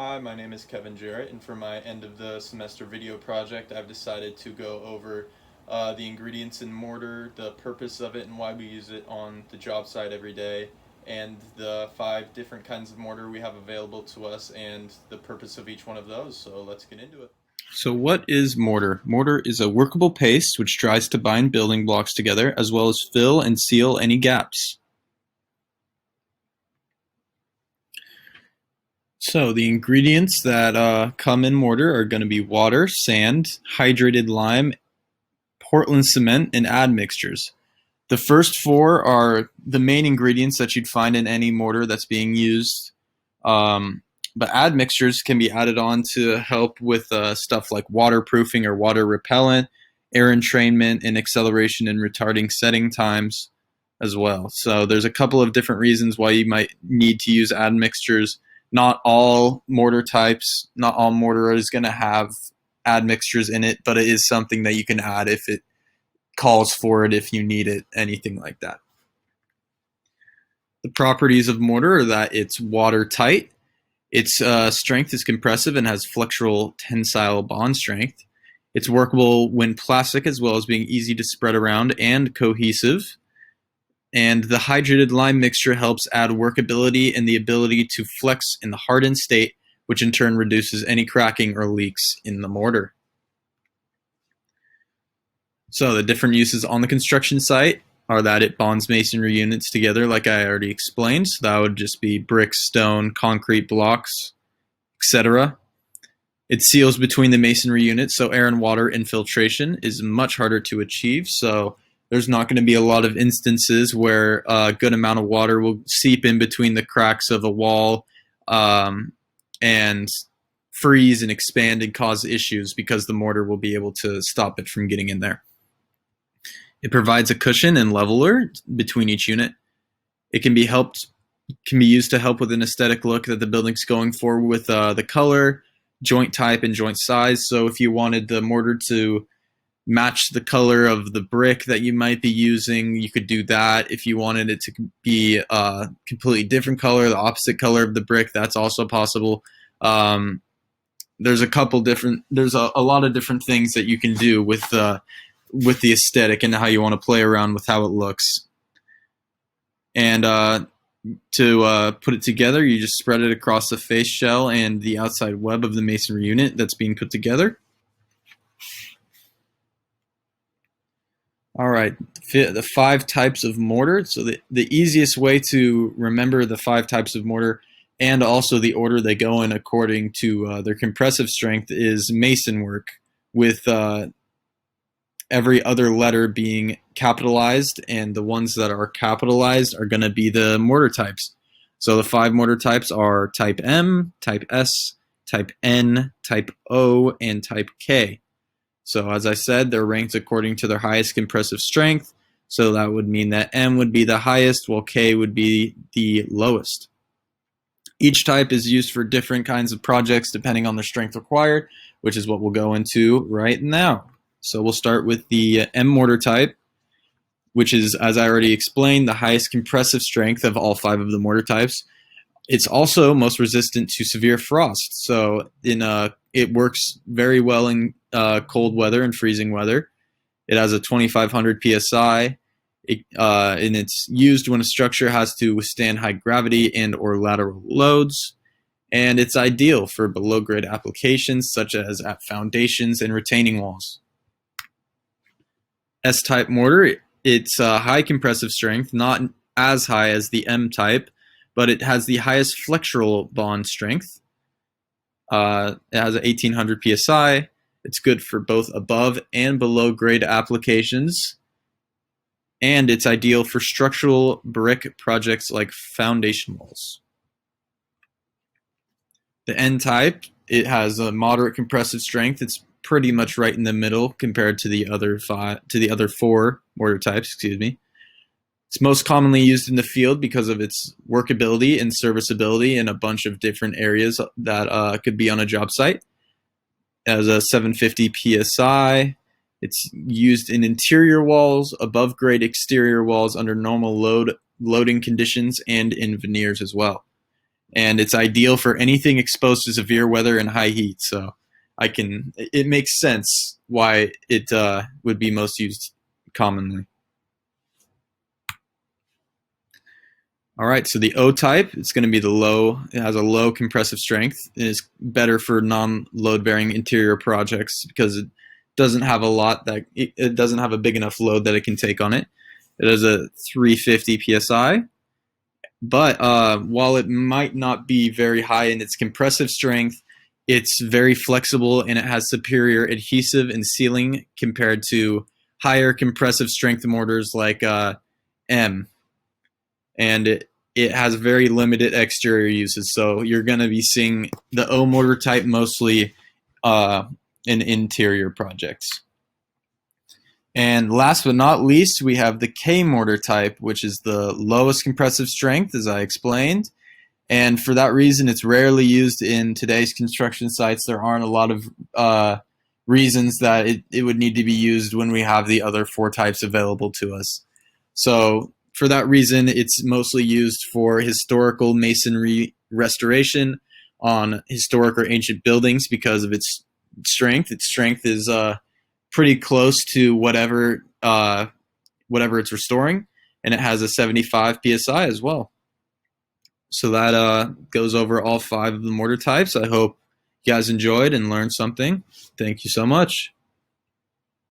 Hi, my name is Kevin Jarrett, and for my end of the semester video project, I've decided to go over the ingredients in mortar, the purpose of it, and why we use it on the job site every day, and the 5 different kinds of mortar we have available to us, and the purpose of each one of those. So let's get into it. So what is mortar? Mortar is a workable paste which tries to bind building blocks together as well as fill and seal any gaps. So the ingredients that come in mortar are going to be water, sand, hydrated lime, Portland cement, and admixtures. The first four are the main ingredients that you'd find in any mortar that's being used. But admixtures can be added on to help with stuff like waterproofing or water repellent, air entrainment, and acceleration and retarding setting times as well. So there's a couple of different reasons why you might need to use admixtures. Not all mortar types, not all mortar is going to have admixtures in it, but it is something that you can add if it calls for it, if you need it, anything like that. The properties of mortar are that it's watertight, its strength is compressive and has flexural tensile bond strength. It's workable when plastic as well as being easy to spread around and cohesive. And the hydrated lime mixture helps add workability and the ability to flex in the hardened state, which in turn reduces any cracking or leaks in the mortar. So the different uses on the construction site are that it bonds masonry units together, like I already explained. So that would just be brick, stone, concrete blocks, etc. It seals between the masonry units, so air and water infiltration is much harder to achieve. So there's not going to be a lot of instances where a good amount of water will seep in between the cracks of a wall and freeze and expand and cause issues because the mortar will be able to stop it from getting in there. It provides a cushion and leveler between each unit. It can be used to help with an aesthetic look that the building's going for with the color, joint type, and joint size. So if you wanted the mortar to match the color of the brick that you might be using, you could do that. If you wanted it to be a completely different color, the opposite color of the brick, that's also possible. There's a lot of different things that you can do with the aesthetic and how you want to play around with how it looks. And to put it together, you just spread it across the face shell and the outside web of the masonry unit that's being put together. All right, the 5 types of mortar. So the easiest way to remember the 5 types of mortar and also the order they go in according to their compressive strength is mason work, with every other letter being capitalized, and the ones that are capitalized are going to be the mortar types. So the 5 mortar types are type M, type S, type N, type O, and type K. So as I said, they're ranked according to their highest compressive strength. So that would mean that M would be the highest, while K would be the lowest. Each type is used for different kinds of projects depending on their strength required, which is what we'll go into right now. So we'll start with the M mortar type, which is, as I already explained, the highest compressive strength of all 5 of the mortar types. It's also most resistant to severe frost. So it works very well in cold weather and freezing weather. It has a 2,500 psi, and it's used when a structure has to withstand high gravity and or lateral loads. And it's ideal for below grade applications such as at foundations and retaining walls. S-type mortar, it's high compressive strength, not as high as the M-type, but it has the highest flexural bond strength. It has 1,800 psi. It's good for both above and below grade applications. And it's ideal for structural brick projects like foundation walls. The N-type, it has a moderate compressive strength. It's pretty much right in the middle compared to the other 4 mortar types, excuse me. It's most commonly used in the field because of its workability and serviceability in a bunch of different areas that could be on a job site. It has a 750 psi. It's used in interior walls, above grade exterior walls under normal loading conditions, and in veneers as well. and it's ideal for anything exposed to severe weather and high heat. So it makes sense why it would be most used commonly. All right, so the O type, it's going to be it has a low compressive strength. It is better for non-load bearing interior projects because it doesn't have it doesn't have a big enough load that it can take on it. It has a 350 psi, but while it might not be very high in its compressive strength, it's very flexible and it has superior adhesive and sealing compared to higher compressive strength mortars like M. And it has very limited exterior uses. So you're going to be seeing the O mortar type mostly in interior projects. And last but not least, we have the K mortar type, which is the lowest compressive strength, as I explained. And for that reason, it's rarely used in today's construction sites. There aren't a lot of reasons that it would need to be used when we have the other 4 types available to us. So for that reason, it's mostly used for historical masonry restoration on historic or ancient buildings because of its strength. Its strength is pretty close to whatever it's restoring, and it has a 75 psi as well. So that goes over all 5 of the mortar types. I hope you guys enjoyed and learned something. Thank you so much.